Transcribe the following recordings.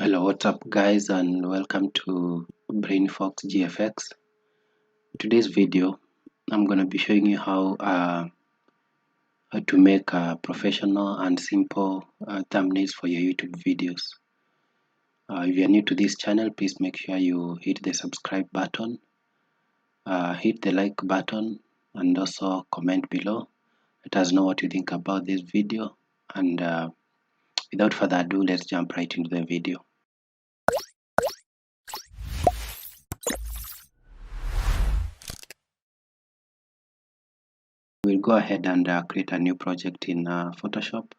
Hello, what's up guys, and welcome to Brainy Folks GFX. In today's video, I'm going to be showing you how to make professional and simple thumbnails for your YouTube videos. If you're new to this channel, please make sure you hit the subscribe button, hit the like button, and also comment below. Let us know what you think about this video, and without further ado, let's jump right into the video. We'll go ahead and create a new project in Photoshop.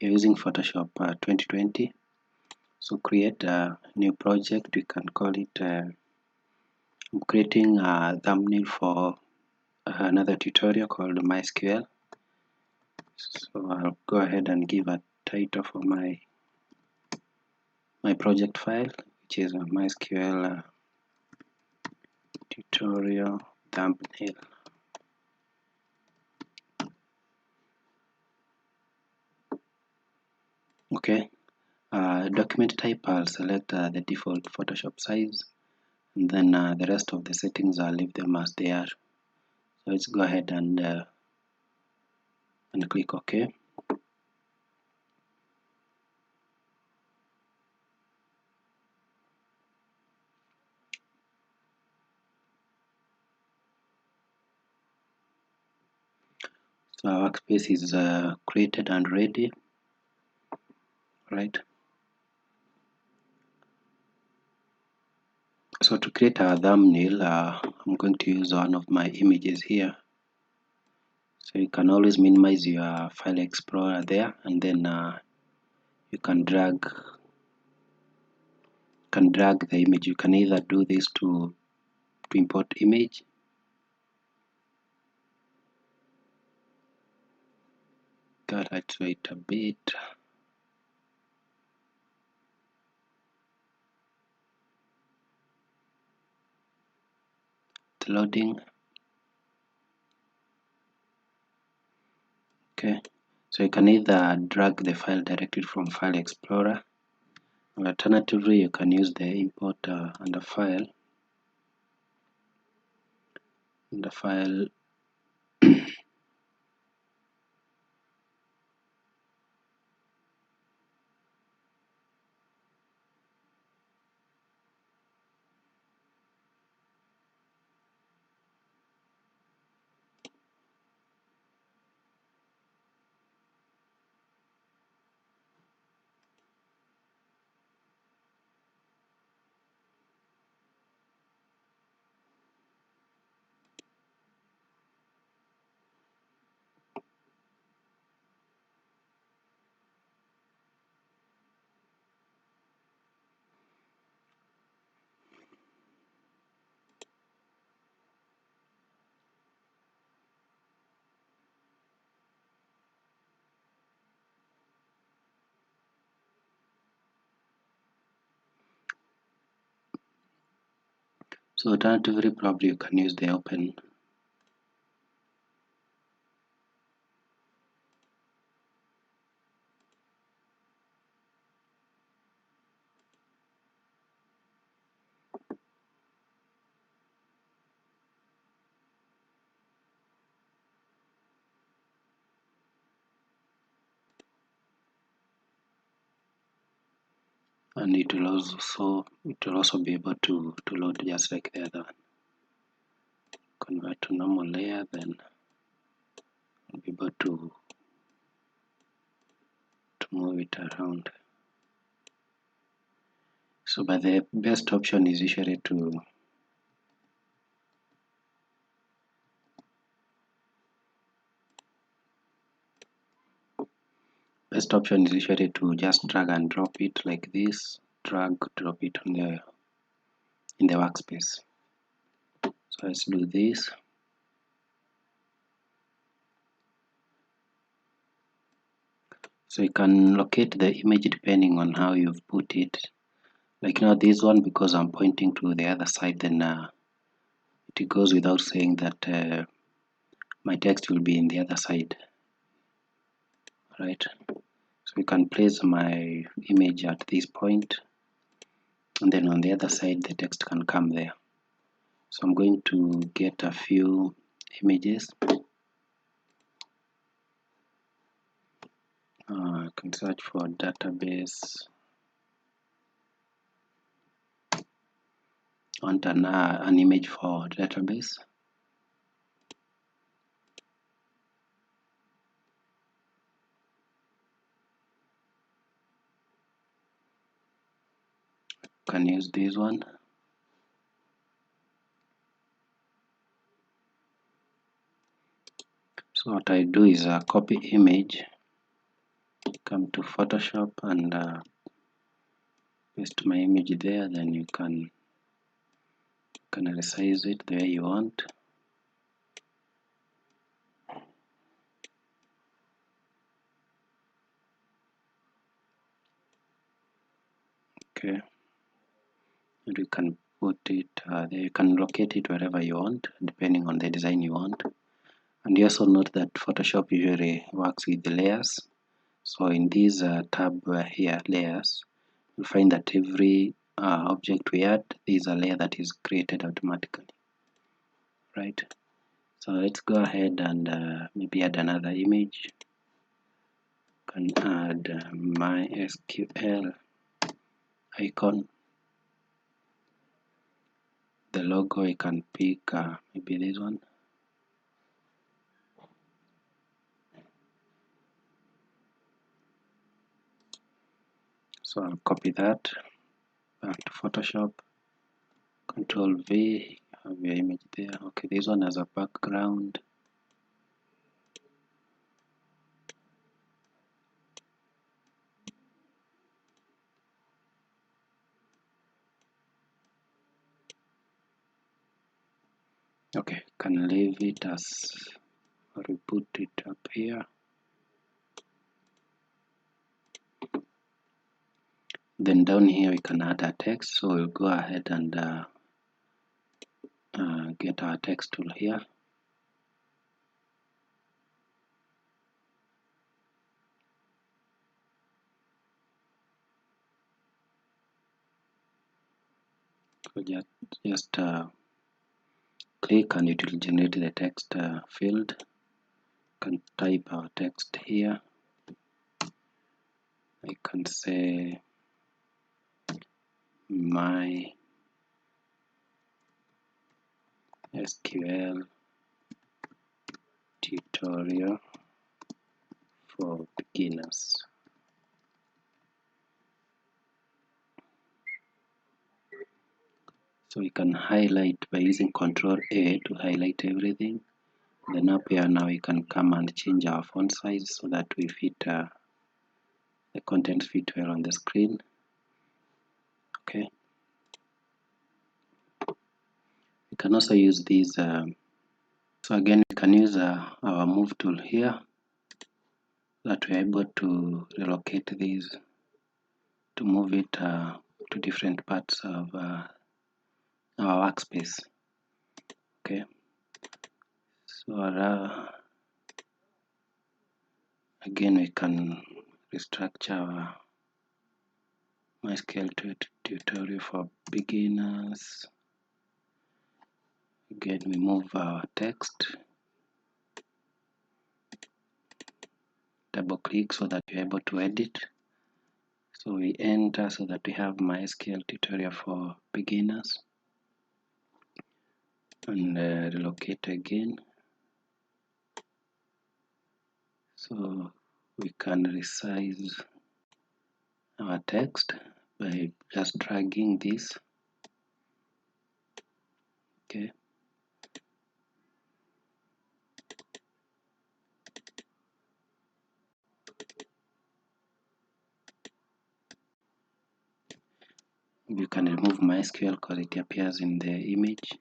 We're using Photoshop 2020. So create a new project. We can call it I'm creating a thumbnail for another tutorial called MySQL. So I'll go ahead and give a title for my project file, which is a MySQL tutorial thumbnail. Okay. Document type, I'll select the default Photoshop size, and then the rest of the settings I'll leave them as they are. So let's go ahead and click OK. So our workspace is created and ready, right? So to create a thumbnail, I'm going to use one of my images here. So you can always minimize your file explorer there, and then you can drag the image. You can either do this to import image, gotta wait a bit. It's loading. Okay, so you can either drag the file directly from File Explorer, or alternatively you can use the import under file. So alternatively, probably you can use the open. And it will also be able to load just like the other one. Convert to normal layer, then I'll be able to move it around. So but the best option is usually to just drag and drop it like this. Drag, drop it on in the workspace. So let's do this. So you can locate the image depending on how you've put it. Like now this one, because I'm pointing to the other side, then it goes without saying that my text will be in the other side, right? So we can place my image at this point, and then on the other side the text can come there. So I'm going to get a few images. I can search for database. I want an image for database. Can use this one. So what I do is copy image, come to Photoshop and paste my image there. Then you can resize it the way you want. Okay, and you can put it there. You can locate it wherever you want, depending on the design you want. And you also note that Photoshop usually works with the layers. So in this tab here, layers, you'll find that every object we add, there is a layer that is created automatically, right? So let's go ahead and maybe add another image. Can add my SQL icon. The logo, I can pick maybe this one. So I'll copy that back to Photoshop. Control V, have your image there. Okay, this one has a background. Okay, can leave it as, or we put it up here. Then down here we can add a text. So we'll go ahead and get our text tool here. So just click and it will generate the text field. Can type our text here. I can say my SQL tutorial for beginners. So we can highlight by using Control A to highlight everything. Then up here now we can come and change our font size so that we fit the content fit well on the screen. Okay. We can also use these. So again, we can use our move tool here, that we're able to relocate these to move it to different parts of our workspace. Okay. So again, we can restructure our MySQL tutorial for beginners. Again, we move our text, double click so that you're able to edit. So we enter so that we have MySQL tutorial for beginners, and relocate again. So we can resize our text by just dragging this. Okay. You can remove MySQL because it appears in the image.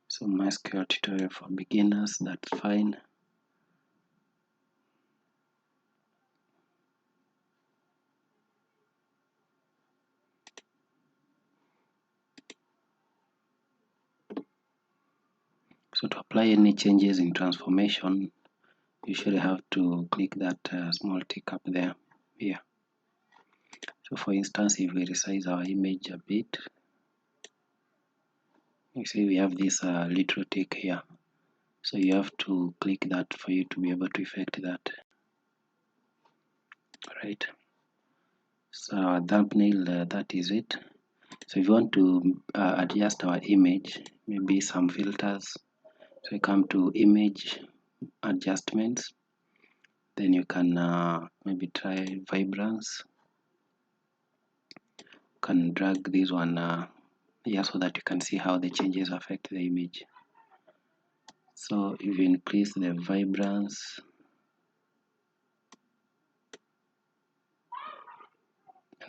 So MySQL tutorial for beginners, that's fine. So to apply any changes in transformation, you usually have to click that small tick up there here. So for instance, if we resize our image a bit, you see we have this little tick here. So you have to click that for you to be able to effect that. Right. So our thumbnail, that is it. So if you want to adjust our image, maybe some filters, so you come to image adjustments, then you can maybe try vibrance. You can drag this one here so that you can see how the changes affect the image. So if you increase the vibrance,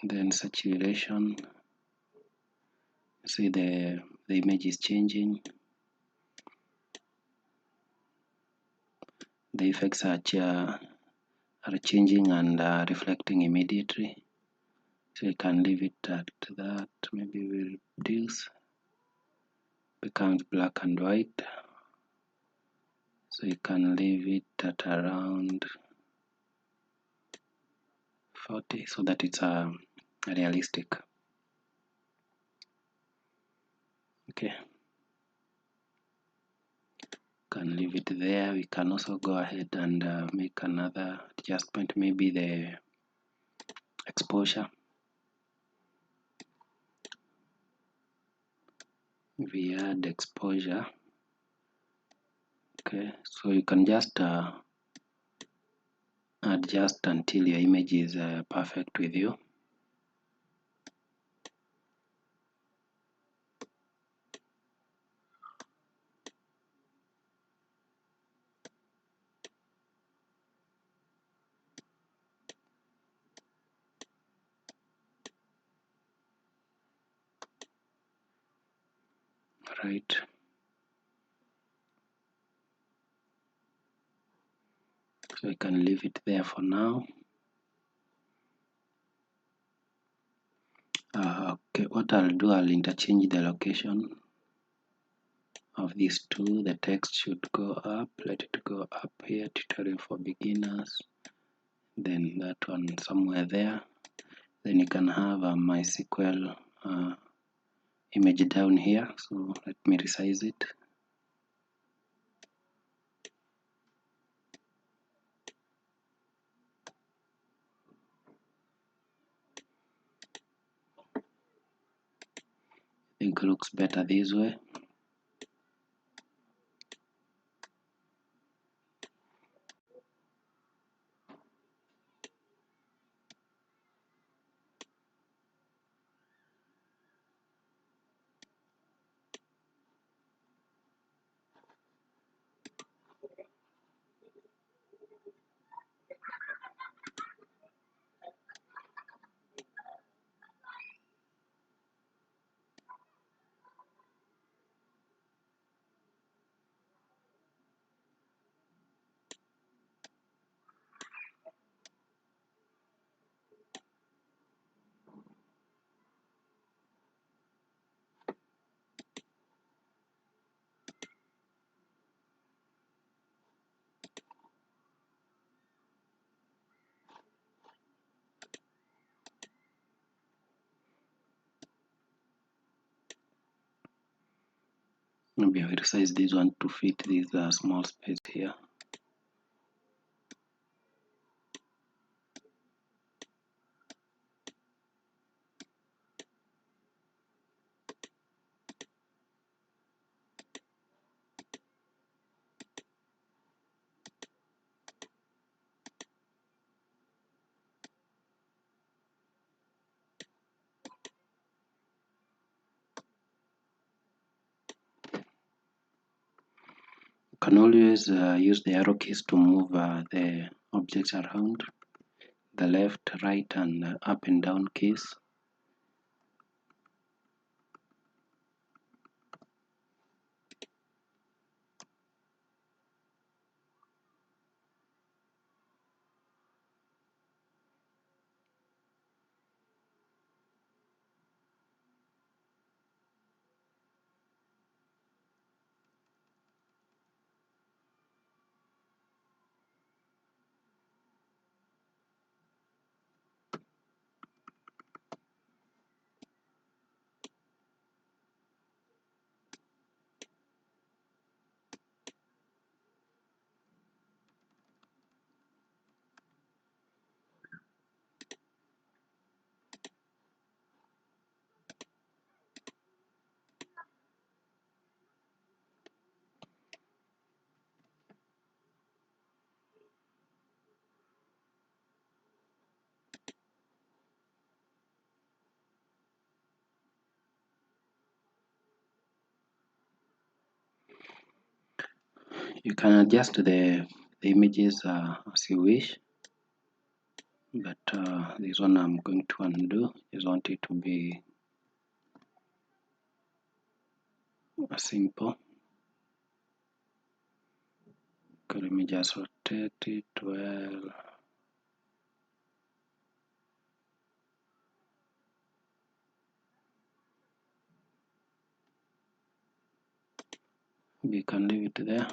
and then saturation, see the image is changing. The effects are changing and reflecting immediately. So you can leave it at that. Maybe we'll reduce, becomes black and white. So you can leave it at around 40 so that it's realistic. Okay, can leave it there. We can also go ahead and make another adjustment, maybe the exposure. We add exposure. Okay, so you can just adjust until your image is perfect with you. Right. So I can leave it there for now. Okay, what I'll do, I'll interchange the location of these two. The text should go up. Let it go up here, tutorial for beginners. Then that one somewhere there. Then you can have a MySQL image down here. So let me resize it. I think it looks better this way. Maybe I will resize this one to fit this small space here. You can always use the arrow keys to move the objects around. The left, right, and up and down keys. You can adjust the images as you wish, but this one I'm going to undo. Just want it to be simple. Okay, let me just rotate it well. We can leave it there.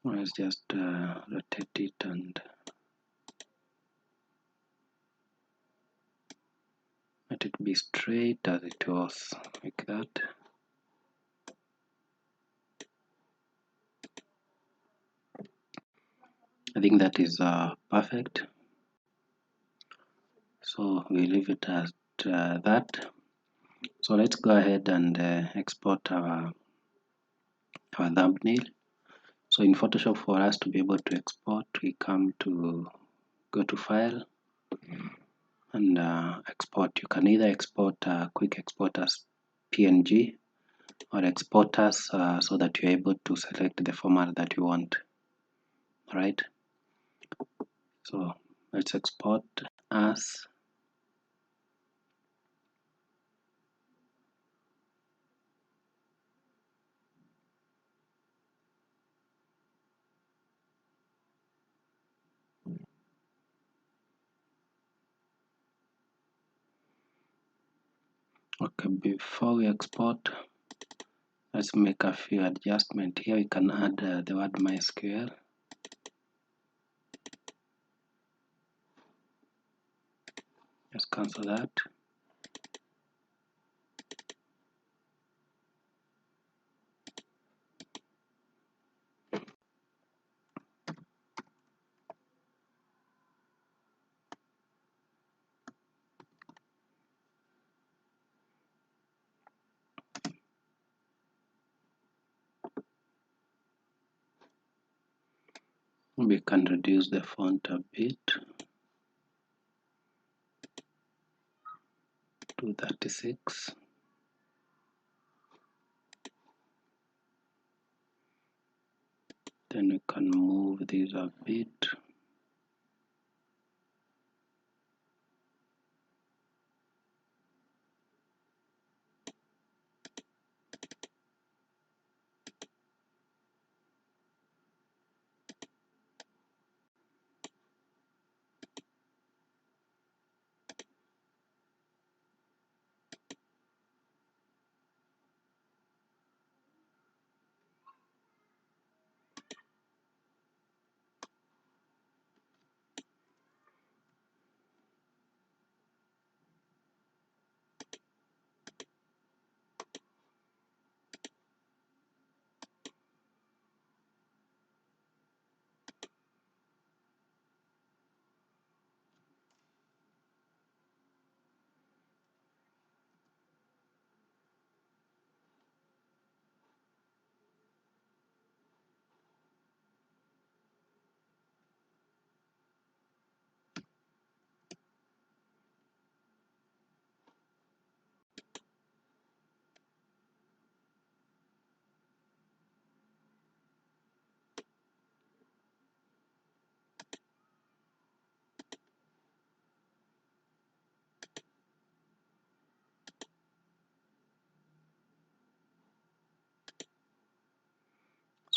Let's just rotate it and let it be straight as it was, like that. I think that is perfect. So we leave it at that. So let's go ahead and export our thumbnail. So in Photoshop, for us to be able to export, we come to go to File and Export. You can either export quick export as PNG or export as so that you're able to select the format that you want. All right. So let's export as. Okay, before we export, let's make a few adjustments here. We can add the word MySQL. Just cancel that. We can reduce the font a bit to 36. Then we can move this a bit.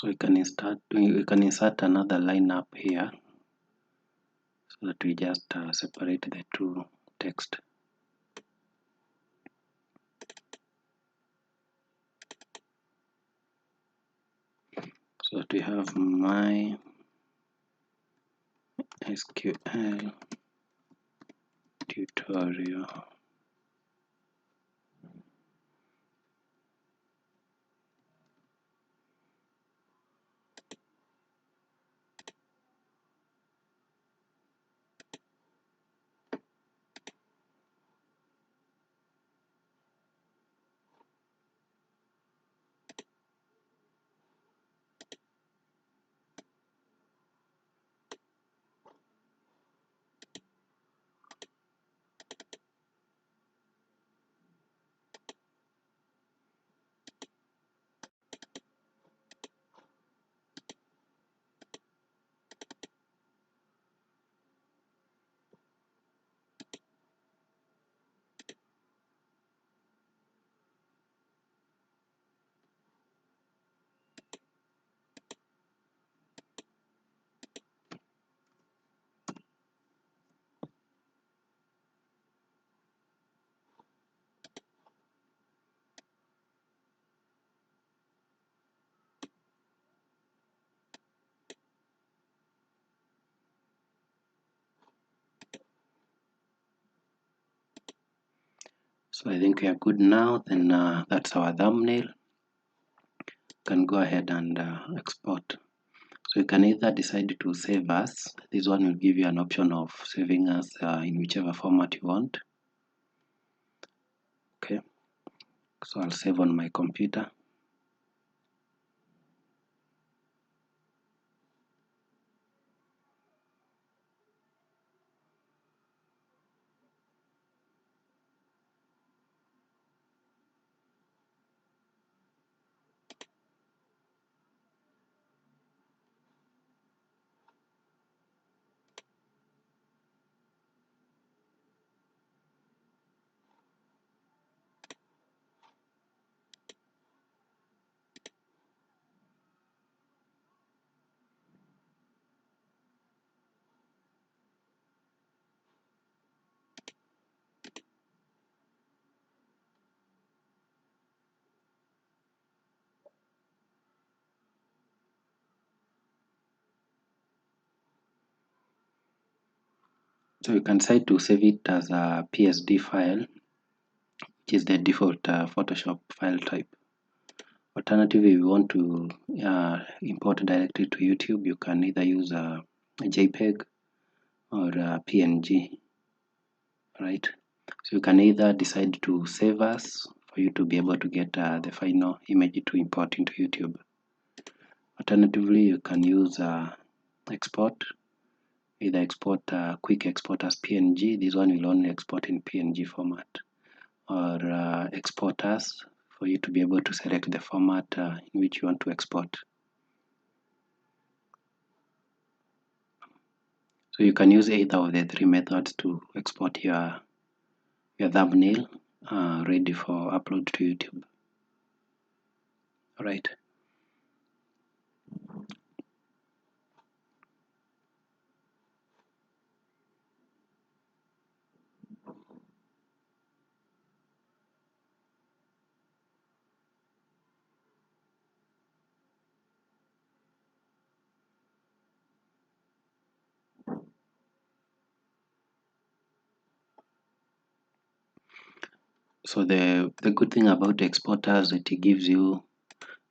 So we can insert another line up here so that we just separate the two text. So that we have my SQL tutorial. So I think we are good now. Then that's our thumbnail. You can go ahead and export. So you can either decide to save as. This one will give you an option of saving as in whichever format you want. Okay, so I'll save on my computer. So you can decide to save it as a PSD file, which is the default Photoshop file type. Alternatively, if you want to import directly to YouTube, you can either use a JPEG or a PNG, right? So you can either decide to save as for you to be able to get the final image to import into YouTube. Alternatively, you can use export, either export quick export as PNG. This one will only export in PNG format, or export as for you to be able to select the format in which you want to export. So you can use either of the three methods to export your thumbnail ready for upload to YouTube. All right. So the good thing about exporters, it gives you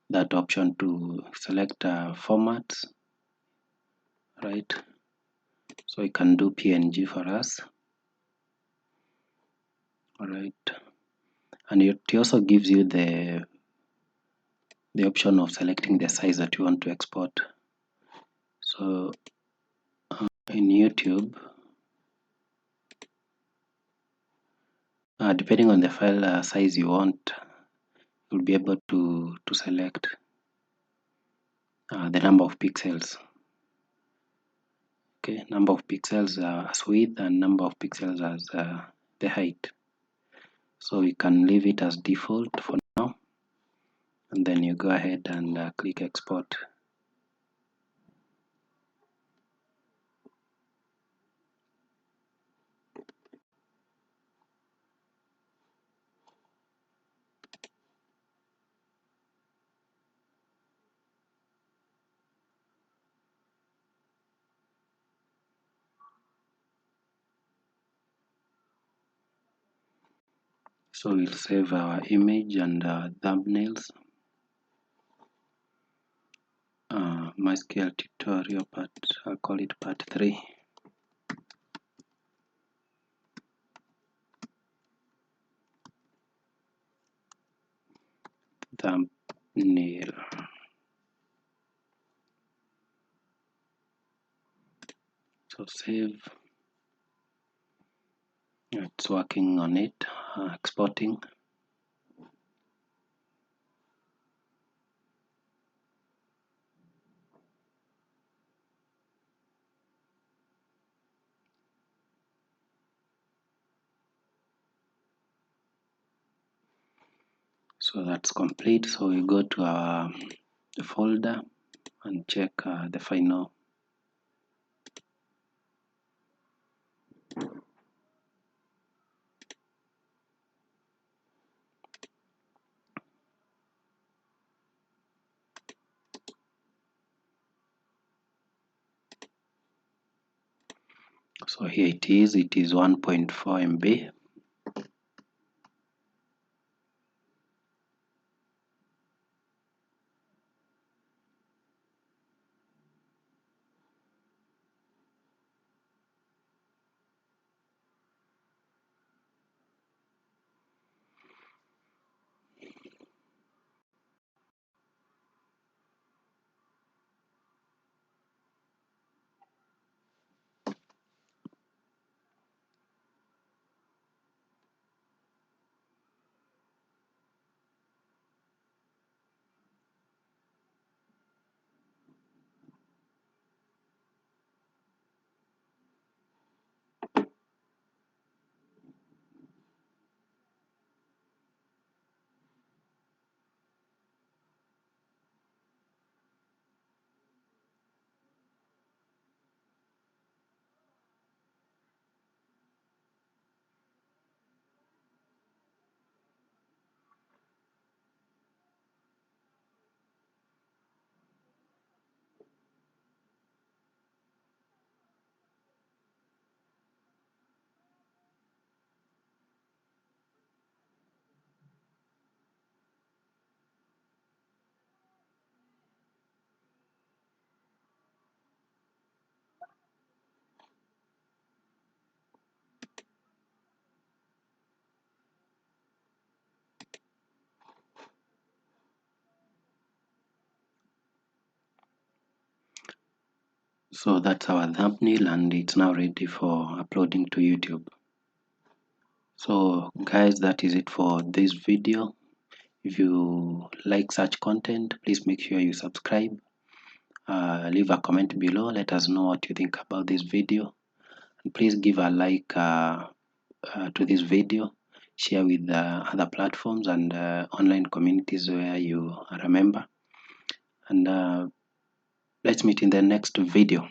that option to select formats, right? So you can do PNG for us. All right, and it also gives you the option of selecting the size that you want to export. So in YouTube, depending on the file size you want, you'll be able to select the number of pixels. Okay, number of pixels as width and number of pixels as the height. So you can leave it as default for now, and then you go ahead and click export. So we'll save our image and thumbnails. MySQL tutorial part, I'll call it part 3. Thumbnail. So save. It's working on it, exporting. So that's complete. So we go to our folder and check the final. So here it is 1.4 MB. So that's our thumbnail, and it's now ready for uploading to YouTube. So guys, that is it for this video. If you like such content, please make sure you subscribe. Leave a comment below, let us know what you think about this video, and please give a like to this video, share with other platforms and online communities where you are a member, and let's meet in the next video.